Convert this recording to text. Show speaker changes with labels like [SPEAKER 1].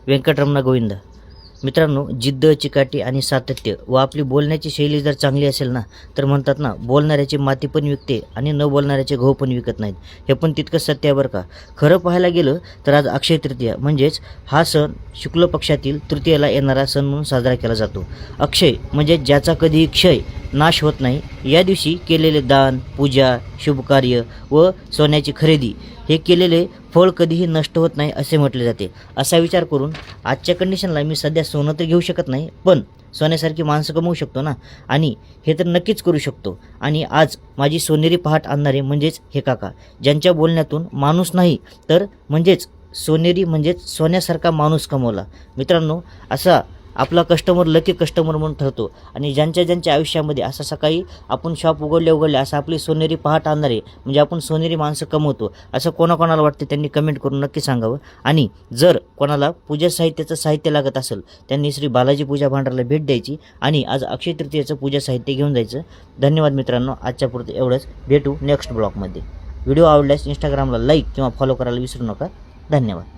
[SPEAKER 1] व्यंकटरमण गोविंदा. मित्रांनो, जिद्द, चिकाटी आणि सातत्य व आपली बोलण्याची शैली जर चांगली असेल ना, तर म्हणतात ना, बोलणाऱ्याची माती पण विकते आणि न बोलणाऱ्याचे गहू पण विकत नाहीत. हे पण तितकंच सत्य आहे बरं का. खरं पाहायला गेलं तर आज अक्षय तृतीया म्हणजेच हा सण शुक्ल पक्षातील तृतीयेला येणारा सण म्हणून साजरा केला जातो. अक्षय म्हणजे ज्याचा कधीही क्षय, नाश होत नाही. या दिवशी केलेले दान, पूजा, शुभकार्य व सोन्याची खरेदी हे केलेले फळ कधीही नष्ट होत नाही असे म्हटले जाते. असा विचार करून आजच्या कंडिशनला मी सध्या सोनं तर घेऊ शकत नाही, पण सोन्यासारखी माणसं कमवू शकतो ना, आणि हे तर नक्कीच करू शकतो. आणि आज माझी सोनेरी पहाट आणणारे म्हणजेच हे काका, ज्यांच्या बोलण्यातून माणूस नाही तर म्हणजेच सोनेरी म्हणजेच सोन्यासारखा माणूस कमवला. मित्रांनो, असा आपला कस्टमर लकी कस्टमर म्हणून ठरतो. आणि ज्यांच्या आयुष्यामध्ये असं सकाळी आपण शॉप उघडले असं आपली सोनेरी पहाट आणणारे म्हणजे आपण सोनेरी माणसं कमवतो असं कोणाकोणाला वाटते त्यांनी कमेंट करून नक्की सांगावं. आणि जर कोणाला पूजा साहित्याचं साहित्य लागत असेल त्यांनी श्री बालाजी पूजा भांडारला भेट द्यायची आणि आज अक्षय तृतीयेचं पूजा साहित्य घेऊन जायचं. धन्यवाद मित्रांनो, आजच्या पुरतं एवढंच. भेटू नेक्स्ट ब्लॉगमध्ये. व्हिडिओ आवडल्यास इंस्टाग्रामला लाईक किंवा फॉलो करायला विसरू नका. धन्यवाद.